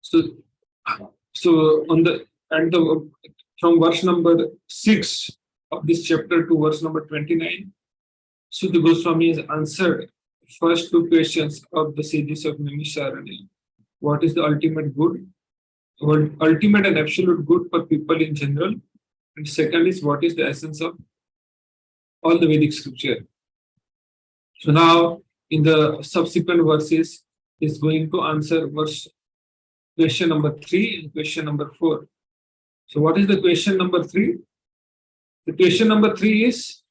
So, so on the and the from verse number 6 of this chapter to verse number 29, Sudha Goswami has answered first two questions of the sages of Naimisharanya. What is the ultimate good? What ultimate and absolute good for people in general? And second is what is the essence of all the Vedic scripture? So now in the subsequent verses is going to answer question number 3 and question number 4. So what is the question number 3? The question number 3 is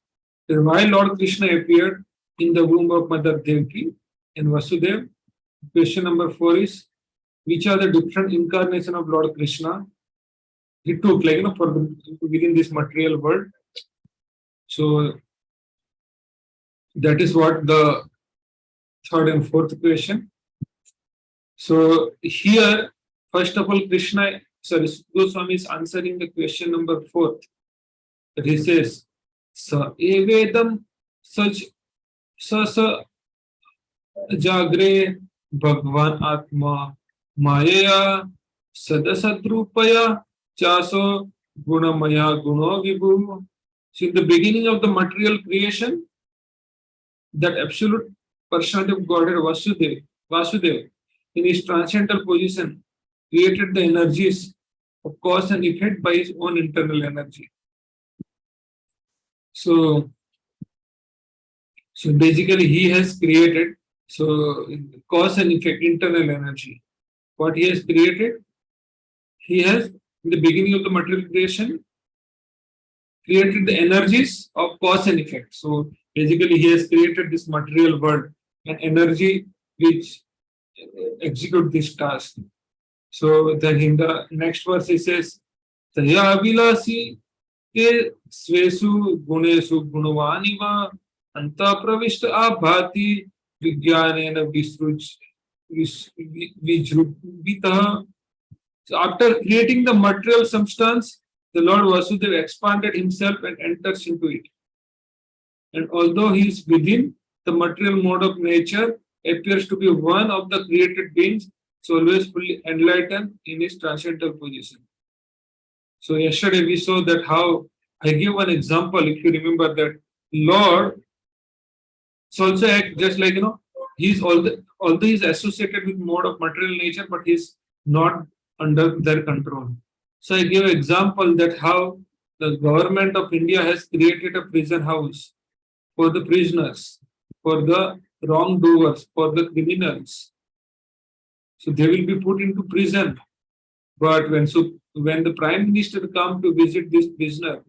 why Lord Krishna appeared in the womb of Mother Devaki and Vasudev. Question number 4 is which are the different incarnations of Lord Krishna he took, for within this material world. So that is what the third and fourth question. So here, first of all, Goswami is answering the question number 4. He says, Sa evedam saj sa jagre Bhagwan Atma Mayaya Sadasadrupaya Chaso Gunamaya Guno Vibhu. So in the beginning of the material creation, that absolute personality of Godhead Vasudev in his transcendental position created the energies of cause and effect by his own internal energy. So basically he has created cause and effect, internal energy. What he has created, he has in the beginning of the material creation created the energies of cause and effect. So basically he has created this material world and energy which execute this task. So then in the next verse he says, Taya Vilasi ke svesu gunesu gunavaniva anta pravishta abhati vijnanena vijrupita. So after creating the material substance, the Lord Vasudeva expanded himself and enters into it. And although he is within the material mode of nature, appears to be one of the created beings, so always fully enlightened in his transcendental position. So yesterday we saw that how I gave one example, if you remember that Lord is also just like he's although he's associated with mode of material nature, but he's not under their control. So I give an example that how the government of India has created a prison house for the prisoners, for the wrongdoers, for the criminals. So they will be put into prison. But when the Prime Minister comes to visit this prisoner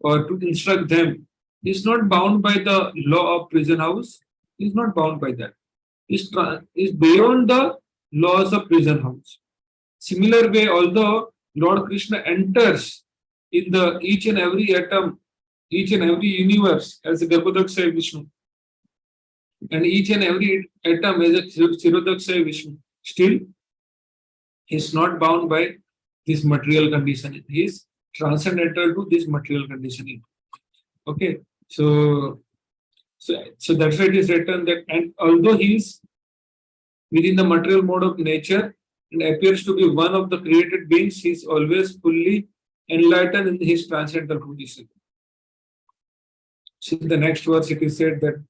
or to instruct them, he is not bound by the law of prison house. He is not bound by that. He is beyond the laws of prison house. Similar way, although Lord Krishna enters in the each and every atom, each and every universe as a Garbhodakshay Vishnu, and each and every atom as a Kshirodakshay Vishnu, still he is not bound by this material conditioning. He is transcendental to this material conditioning. Okay, so that's why it is written that, and although he is within the material mode of nature and appears to be one of the created beings, he is always fully enlightened in his transcendental position. So in the next verse it is said that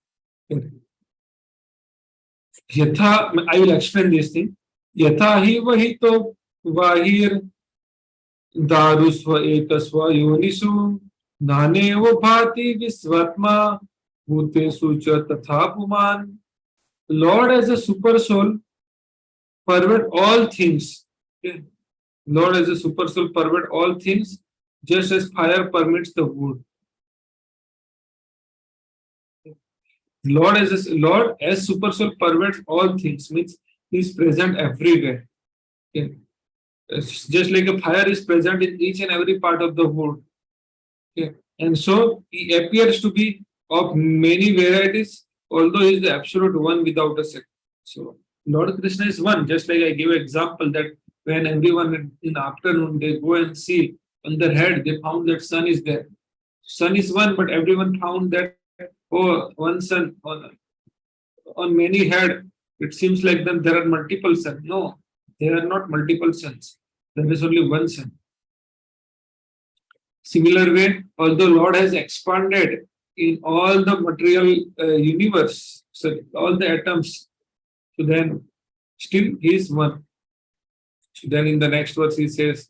Yatha, I will explain this thing. Yatha hi vahito vahir darusva ekasva yonisu nanevo bhati visvatma bhutesu cha tatha puman. Lord as a super soul pervade all things. Okay. Lord as a super soul pervade all things just as fire permits the wood. Lord as super soul pervades all things, means he is present everywhere. Okay. It's just like a fire is present in each and every part of the wood. Okay. And so he appears to be of many varieties, although he is the absolute one without a second. So Lord Krishna is one, just like I give an example that when everyone in the afternoon they go and see on their head, they found that sun is there. Sun is one, but everyone found that one sun on many head. It seems like then there are multiple suns. No, There are not multiple suns. There is only one sun. Similar way, although Lord has expanded in all the material universe, so all the atoms, so then still he is one. So then in the next verse he says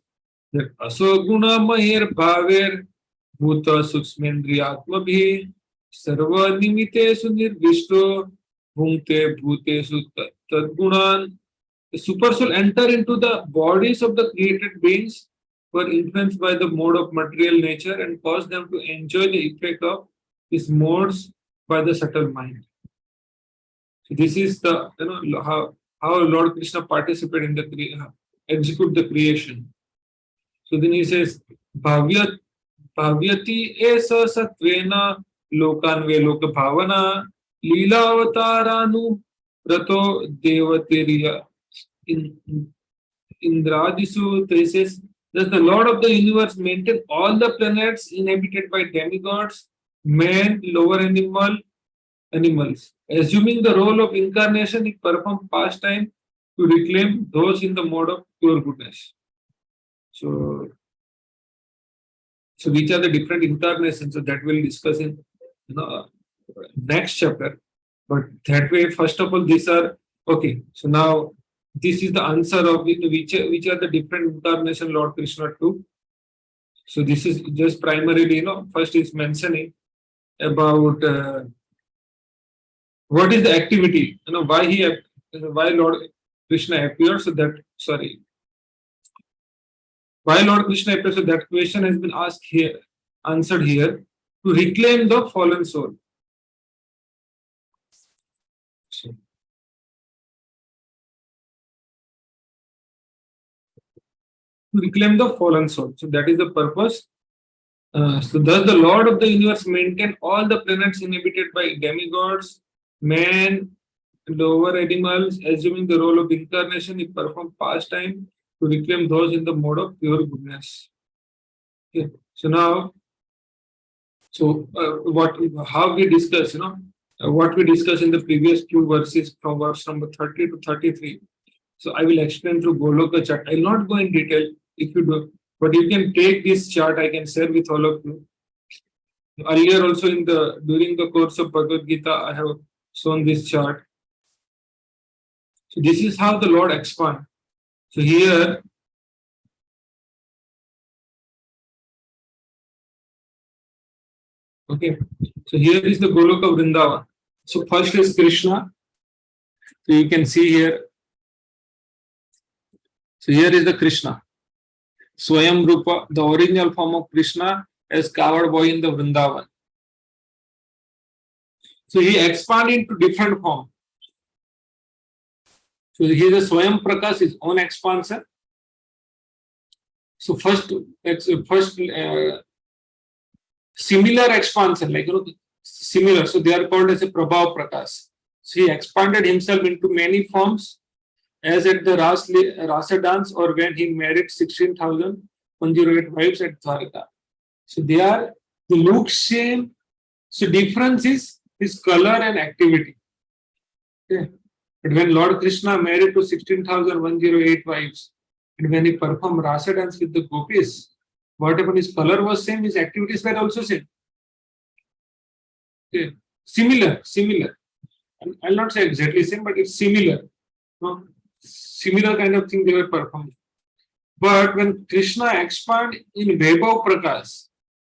that Asoguna Mahir Bhaver Bhuta Suksmendriyatma Bhi Sarva Nimitesu Nirvishto Bhungte Bhutesu Tadgunan. The super soul enter into the bodies of the created beings who are influenced by the mode of material nature and cause them to enjoy the effect of these modes by the subtle mind. So this is the how Lord Krishna participated in the execute the creation. So then he says, Bhavyat Bhavyati esa satvena lokanve loka bhavana lila avataranu prato devateriya in Indradisu. He says, does the Lord of the universe maintain all the planets inhabited by demigods, men, lower animals? Assuming the role of incarnation, he performed pastime to reclaim those in the mode of pure goodness. So which are the different incarnations? So that we'll discuss in next chapter. But that way, first of all, these are okay. So now this is the answer of which are the different incarnation Lord Krishna took. So this is just primarily, first is mentioning about what is the activity, why Lord Krishna appears. So that why Lord Krishna appears. So that question has been asked here, answered here, to reclaim the fallen soul. So, to reclaim the fallen soul. So that is the purpose. So does the Lord of the universe maintain all the planets inhabited by demigods, men, lower animals, assuming the role of incarnation, he performed pastime to reclaim those in the mode of pure goodness. Okay. So now, how we discuss, what we discussed in the previous few verses from verse number 30 to 33. So I will explain through Goloka chart. I will not go in detail if you do, but you can take this chart. I can share with all of you. Earlier also during the course of Bhagavad Gita, I have shown this chart. So this is how the Lord expands. So here, okay. So here is the Goloka Vrindavan. So first is Krishna. So you can see here. So here is the Krishna. Swayam Rupa, the original form of Krishna as coward boy in the Vrindavan. So he expanded into different forms. So here is Swayam Prakash, his own expansion. So first similar expansion, similar. So they are called as a Prabhav Prakash. So he expanded himself into many forms, as at the Rasa dance or when he married 16,108 wives at Dwarka. So they look same. So difference is his color and activity. Okay. But when Lord Krishna married to 16,108 wives, and when he performed Rasa dance with the gopis, what happened? His color was same, his activities were also same. Okay. Similar. I'll not say exactly same, but it's similar. Similar kind of thing they were performing. But when Krishna expanded in Vaibhav Prakash,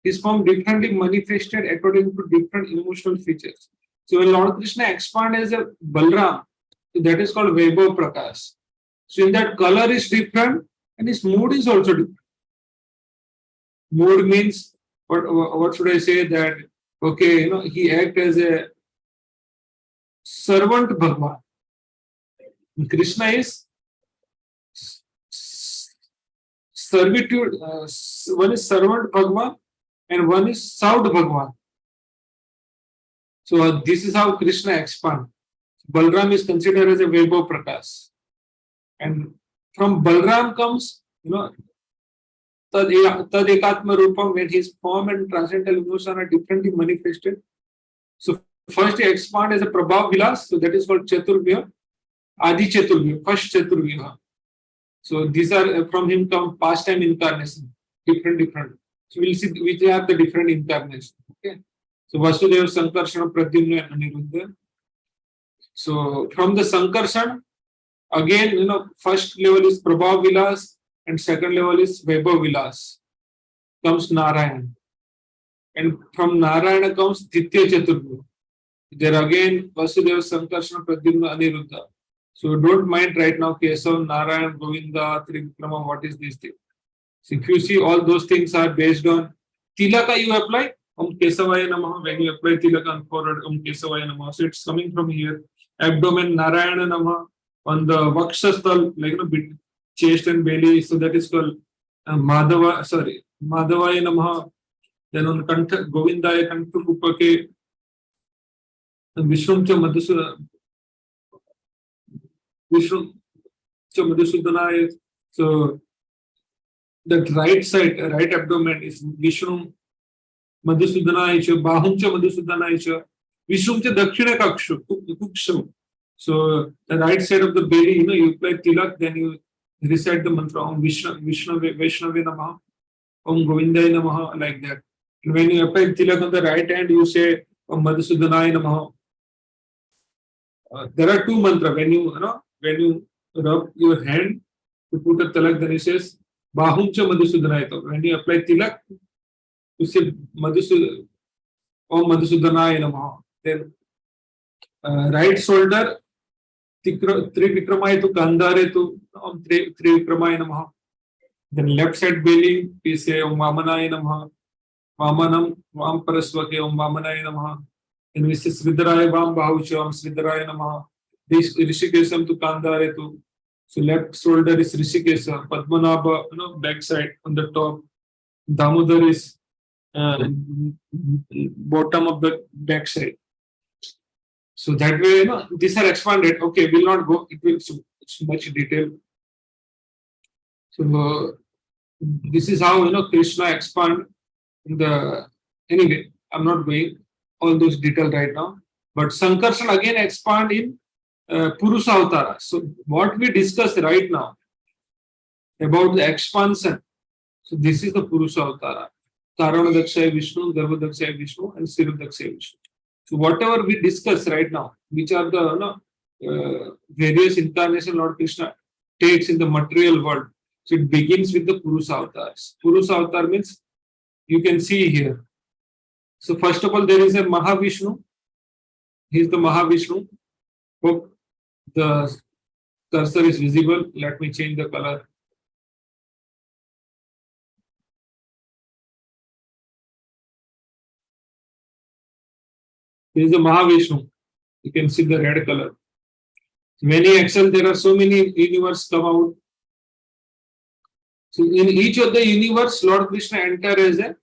his form differently manifested according to different emotional features. So when Lord Krishna expanded as a Balram, so that is called Vaibhav Prakash. So in that color is different and his mood is also different. Mood means what should I say, that okay, he acts as a servant Bhagwan. Krishna is servitude, one is servant Bhagwan and one is Saud Bhagwan. So this is how Krishna expands. Balram is considered as a Vaibhav Prakash. And from Balram comes, Tad Ekatma Rupam, when his form and transcendental emotion are differently manifested. So first he expands as a Prabhav Vilas, so that is called Chaturvya. Adi Chaturvya, first Chaturvya. So these are from him come past time incarnation, different. So we'll see which are the different incarnations. Okay. So Vasudeva, Sankarsana, Pradyumna, and Aniruddha. So from the Sankarsana, again, first level is Prabhav Vilas and second level is Vaibhav Vilas. Comes Narayan. And from Narayana comes Ditya Chaturga. There again Vasudeva, Sankarsana, Pradyumna, Aniruddha. So don't mind right now Kesav, Narayan, Govinda, Trivikrama, what is this thing? So if you see all those things are based on Tilaka you apply, Kesavaya Namaha, when you apply Tilaka on forward, Kesavaya Namaha. So it's coming from here. Abdomen, Narayana Namaha, on the Vakshasthal, like bit chest and belly, so that is called Madhavaya Namaha. Then on Kantha, Govindaya, Kantha Upake, Vishnu Madhusudhanaya. So that right side, right abdomen is Vishnu Madhusudhanaya, Bahumcha Madhusudhanaya, Vishnu Dakshina Kukshu. So the right side of the belly, you apply tilak, then you recite the mantra Om Vaishnave Namaha, Om Govindaya Namaha, like that. And when you apply tilak on the right hand, you say Om Madhusudhanaya Namaha. There are two mantras. When you rub your hand to put a tilak, then it says Bahumcha Madhusudhanaya. When you apply tilak, you say Om Madhusudhanaya Namaha. Then right shoulder, Trivikramaya to Kandare to Om Trivikramaya Namaha. Then left side belly, we say Om Vamanaya Namaha. Vamanam Vam Parasvake Om Vamanaya Namaha. And we say Sridaraya Vam Bahucha Om Sridaraya Namaha. This Rishikesam to Kandare to. So left shoulder is Rishikesa. Padmanabha, back side on the top. Damodar is bottom of the back side. So that way, these are expanded. Okay, will not go. It will much detail. So this is how Krishna expand the. Anyway, I'm not going all those details right now. But Sankarsana again expand in Purusha Avtara. So what we discussed right now about the expansion. So this is the Purusha Avtara. Karanadakshaya Vishnu, Garbhodakshaya Vishnu, and Sirudakshaya Vishnu. So whatever we discuss right now, which are the various incarnations Lord Krishna takes in the material world. So it begins with the Purusha Avatars. Purusha Avatar means you can see here. So first of all, there is a Mahavishnu. He is the Mahavishnu. Hope the cursor is visible. Let me change the color. This is the Mahavishnu. You can see the red color. When he excels, there are so many universes come out. So in each of the universe, Lord Krishna enters as a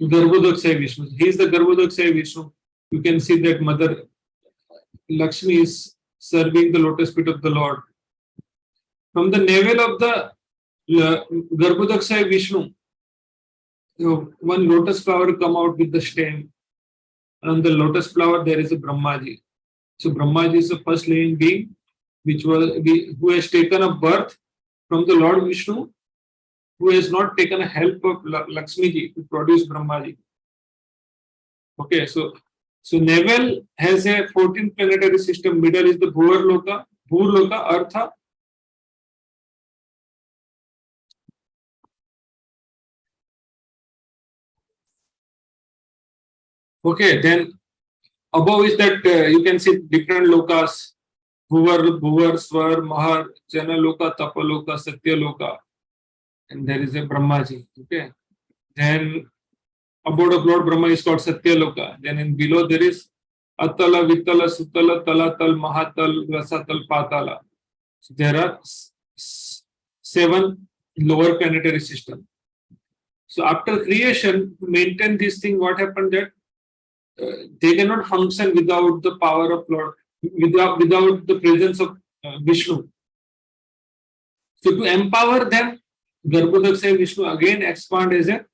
Garbhodakshaya Vishnu. He is the Garbhodakshaya Vishnu. You can see that Mother Lakshmi is serving the lotus feet of the Lord. From the navel of the Garbhodakshaya Vishnu, one lotus flower come out with the stem. On the lotus flower, there is a Brahmaji. So Brahmaji is the first living being who has taken a birth from the Lord Vishnu, who has not taken a help of Lakshmi ji to produce Brahmaji. Okay, so Navel has a 14 planetary system. Middle is the Bhurloka, Artha. Okay, then above is that you can see different lokas. Bhuvar, Swar, Mahar, Jana Loka, Tapa Loka, Satya Loka. And there is a Brahmaji. Okay. Then abode of Lord Brahma is called Satya Loka. Then in below there is Atala, Vitala, Sutala, Talatal, Mahatal, Rasatal, Patala. So there are 7 lower planetary systems. So after creation, to maintain this thing, what happened that they cannot function without the power of Lord, without the presence of Vishnu. So to empower them, Garbhodakshaya Vishnu again expand as a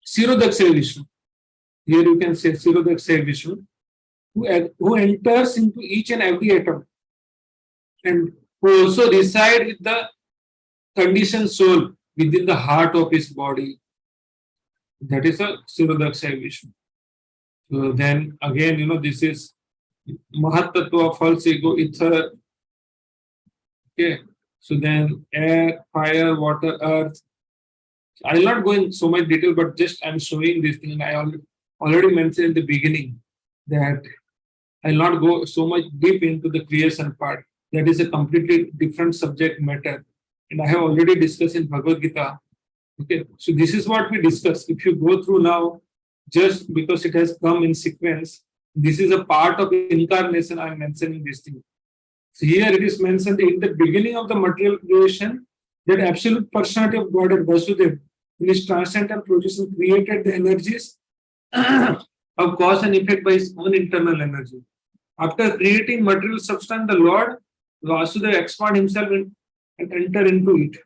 Sirudakshaya Vishnu. Here you can say Sirudakshaya Vishnu, who enters into each and every atom and who also reside with the conditioned soul within the heart of his body. That is a Sirodakshaya Vishnu. So then again, this is Mahatattva, false ego, ether. Okay. So then air, fire, water, earth. I will not go in so much detail, but just I'm showing this thing. And I already mentioned in the beginning that I will not go so much deep into the creation part. That is a completely different subject matter. And I have already discussed in Bhagavad Gita. Okay, so this is what we discussed. If you go through now, just because it has come in sequence, this is a part of incarnation. I am mentioning this thing. So here it is mentioned in the beginning of the material creation that absolute personality of God at Vasudeva in his transcendental position created the energies of cause and effect by his own internal energy. After creating material substance, the Lord Vasudeva expand himself and enter into it.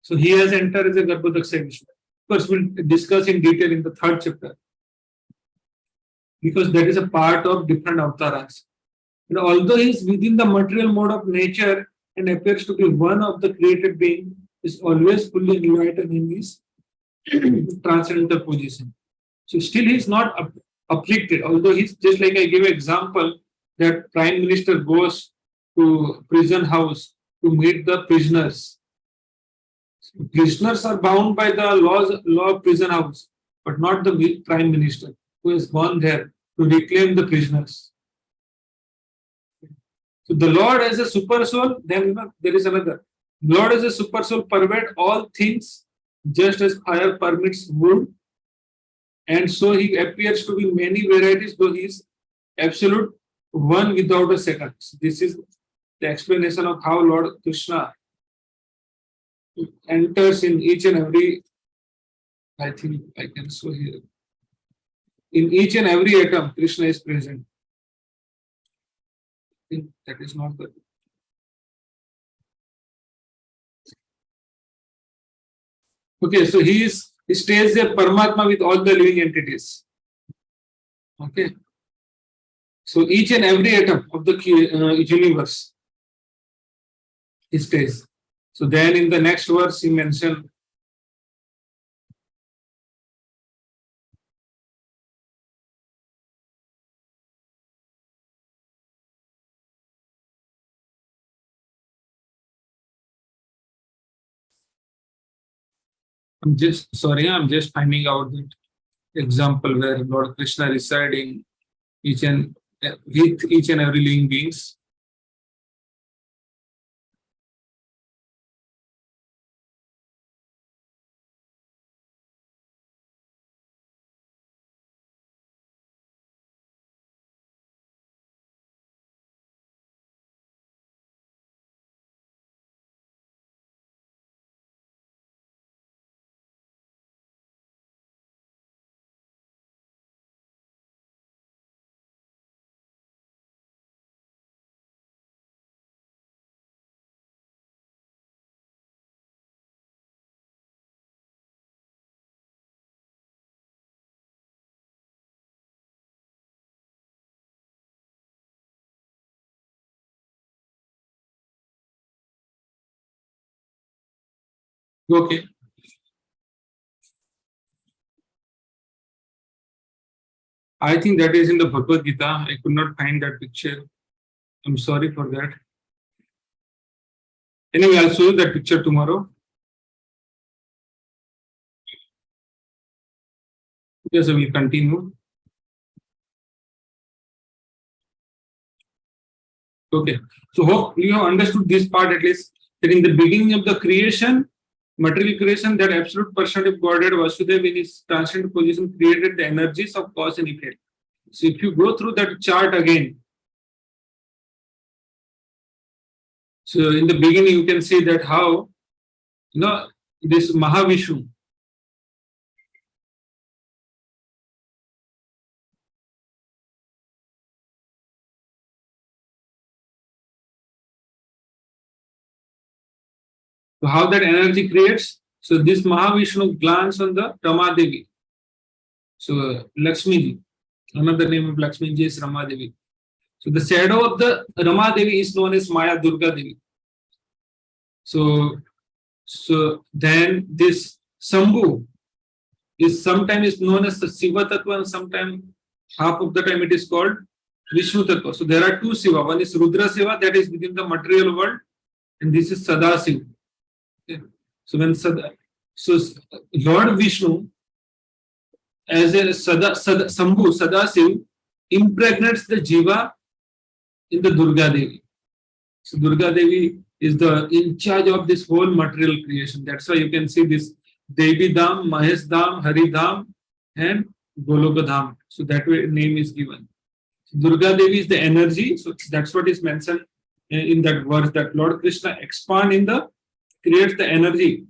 So he has entered as a Garbhodakshaya Vishnu. Of course, we'll discuss in detail in the third chapter, because that is a part of different avatars. And although he is within the material mode of nature and appears to be one of the created being, is always fully enlightened in his transcendental position. So still he is not afflicted, although he's just like I gave an example that Prime Minister goes to prison house to meet the prisoners. Prisoners are bound by the law of prison house, but not the Prime Minister who has gone there to reclaim the prisoners. So the Lord as a super soul, then there is another. Lord as a super soul pervade all things just as fire permits wood, and so he appears to be many varieties, though he is absolute one without a second. So this is the explanation of how Lord Krishna enters in each and every, I think I can show here. In each and every atom, Krishna is present. I think that is not the. Okay, so he stays there, Paramatma, with all the living entities. Okay. So each and every atom of the universe, he stays. So then in the next verse, he mentioned I'm just finding out that example where Lord Krishna residing each and with each and every living beings. Okay. I think that is in the Bhagavad Gita. I could not find that picture. I'm sorry for that. Anyway, I'll show you that picture tomorrow. Yes, I will continue. Okay. So hope you have understood this part at least, that in the beginning of the creation, material creation, that absolute personality of Godhead Vasudeva in his transcendent position created the energies of cause and effect. So if you go through that chart again, so in the beginning you can see that how this Mahavishnu, so how that energy creates. So this Mahavishnu glance on the Ramadevi. So Lakshmi Ji, another name of Lakshmi Ji is Ramadevi. So the shadow of the Ramadevi is known as Maya Durga Devi. So then this Sambhu is sometimes known as the Shiva Tattva, and sometimes half of the time it is called Vishnu Tattva. So there are two Shiva. One is Rudra Shiva, that is within the material world, and this is Sadasiva. Okay. So when Lord Vishnu as a Sambhu, Sadasiva, impregnates the Jiva in the Durga Devi. So Durga Devi is the in charge of this whole material creation. That's why you can see this Devi Dham, Mahesh Dham, Hari Dham, and Goloka Dham. So that way name is given. So Durga Devi is the energy. So that's what is mentioned in that verse, that Lord Krishna creates the energy.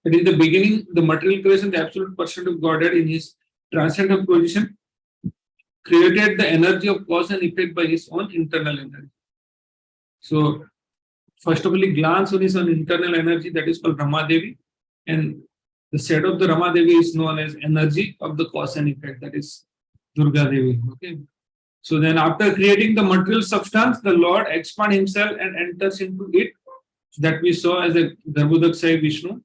But in the beginning, the material creation, the absolute person of Godhead in his transcendent position created the energy of cause and effect by his own internal energy. So first of all, glance on his own internal energy, that is called Rama Devi, and the set of the Rama Devi is known as energy of the cause and effect, that is Durga Devi. Okay. So then after creating the material substance, the Lord expands himself and enters into it, that we saw as a Garbhodakshayi Vishnu.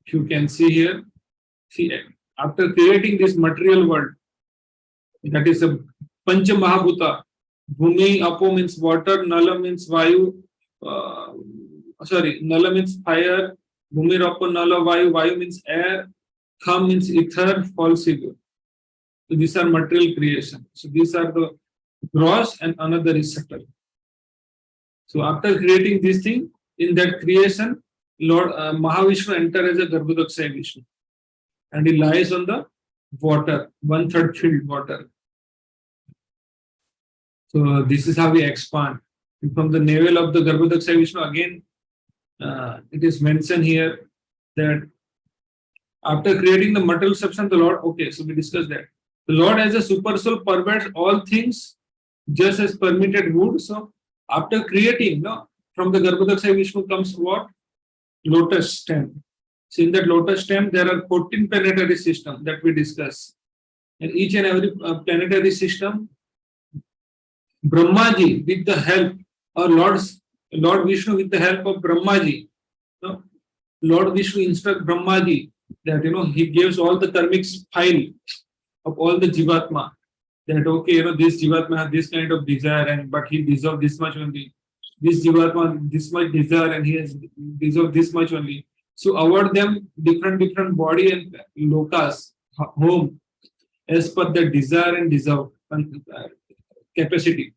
If you can see here, see, after creating this material world, that is a Pancha Mahabhuta. Bhumi, Apo means water, Nala means Vayu, Nala means fire, Bhumi, Apo, Nala, Vayu means air, Kham means ether, falsified. So these are material creation. So these are the gross, and another is subtle. So after creating this thing, in that creation, Lord Mahavishnu enters as a Garbhodakshayi Vishnu, and he lies on the water, 1/3 filled water. So this is how we expand. And from the navel of the Garbhodakshayi Vishnu, again, it is mentioned here that after creating the material substance, the Lord, okay, so we discussed that. The Lord as a super soul pervades all things just as permitted would. So after creating, from the Garbhodakshayi Vishnu comes what? Lotus stem. So in that lotus stem, there are 14 planetary systems that we discuss. And each and every planetary system, Brahmaji, with the help, or Lord Vishnu with the help of Brahmaji, Lord Vishnu instructs Brahmaji that he gives all the karmic file of all the Jivatma, that okay, this Jivatma has this kind of desire, but he deserves this much only. This Jivatma this much desire, and he has deserved this much only. So award them different body and lokas, home, as per their desire and deserve capacity.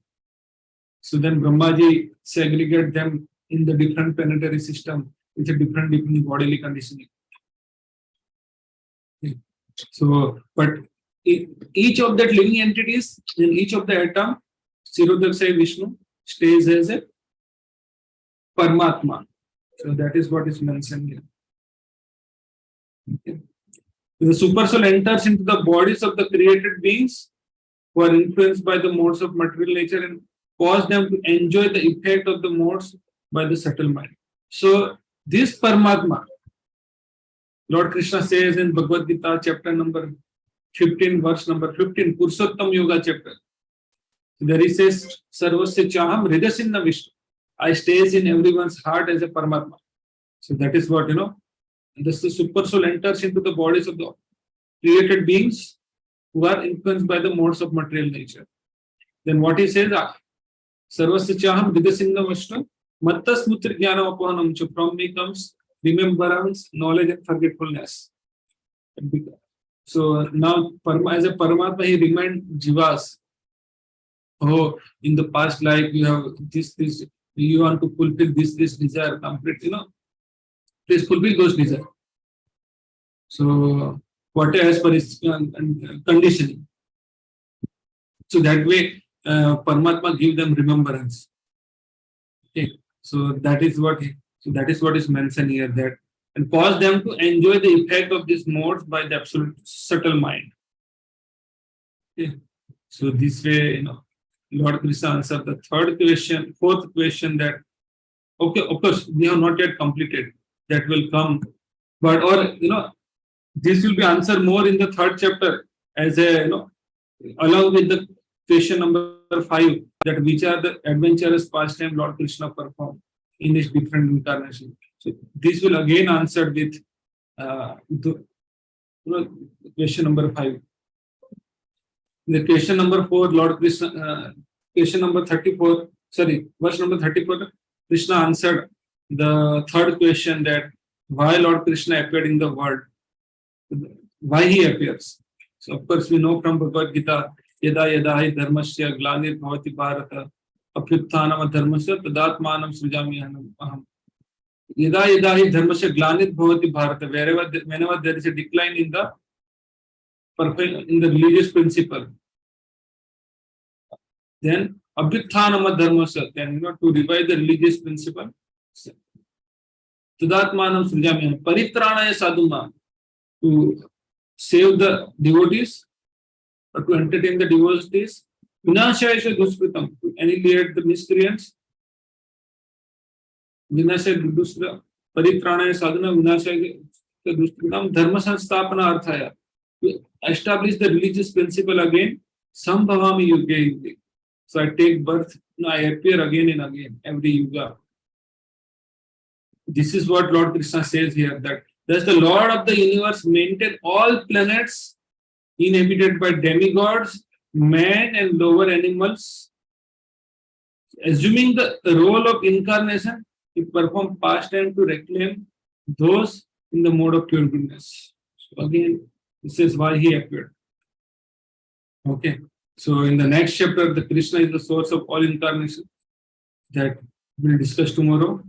So then Brahmaji segregate them in the different planetary system with a different bodily conditioning. Okay. So, but each of that living entities in each of the atom, Kshirodakshayi Vishnu stays as a Paramatma. So that is what is mentioned here. Okay. The super soul enters into the bodies of the created beings who are influenced by the modes of material nature and cause them to enjoy the effect of the modes by the subtle mind. So this Paramatma, Lord Krishna says in Bhagavad Gita chapter number 15, verse number 15, Purushottam Yoga chapter. There he says, Sarvasya Chaham Hridasinna Vishnu. I stays in everyone's heart as a Paramatma. So that is what, this the super soul enters into the bodies of the created beings who are influenced by the modes of material nature. Then what he says, Sarvasya Chaham Hridasinna Vishnu, Mattas Mutra Jnana Apahanam. From me comes remembrance, knowledge, and forgetfulness. So now, as a Paramatma, he reminds Jivas, oh, in the past life you have this, you want to fulfill this desire, complete, please fulfill those desires. So, whatever as per his conditioning. So that way, Paramatma give them remembrance. Okay, so that is what is mentioned here, that and cause them to enjoy the effect of these modes by the absolute subtle mind. Okay. So this way, Lord Krishna answered the fourth question that, okay, of course, we have not yet completed. That will come. But, this will be answered more in the third chapter as along with the question number 5, that which are the adventurous pastime Lord Krishna performed. in his different incarnations. So this will again answer with question number 5. The question number 4, Lord Krishna, question number 34, sorry, verse number 34, Krishna answered the third question, that why Lord Krishna appeared in the world, why he appears. So of course we know from Bhagavad Gita, yada yada hi dharmasya glanir bhavati bharata apyutthanam dharmasya tadatmanam srijami aham. Yada yada hi dharmasya glanir bhavati bharata, whenever there is a decline in the religious principle, then abhyutthanam dharmasya, then to revive the religious principle, tadatmanam srijami aham, paritranaya sadhuna, to save the devotees or to entertain the devotees, vinashaya duskritam, to annihilate the miscreants, vinashaya duskritam, paritranaya sadhana, vinashaya duskritam, dharma sanstapana arthaya, to establish the religious principle again, sambhavami yuga yuga. So I take birth, I appear again and again, every yuga. This is what Lord Krishna says here, that thus the Lord of the universe maintain all planets inhabited by demigods, man and lower animals. Assuming the role of incarnation, he performed pastime to reclaim those in the mode of pure goodness. So again, this is why he appeared. Okay. So in the next chapter, the Krishna is the source of all incarnations, that we'll discuss tomorrow.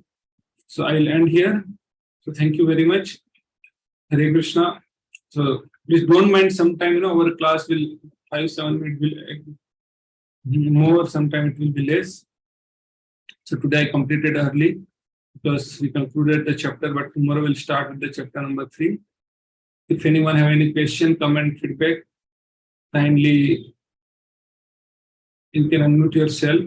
So I'll end here. So thank you very much. Hare Krishna. So please don't mind, sometime our class will 5-7 minutes will more, sometime it will be less. So today I completed early because we concluded the chapter, but tomorrow we'll start with the chapter number 3. If anyone have any question, comment, feedback, kindly you can unmute yourself.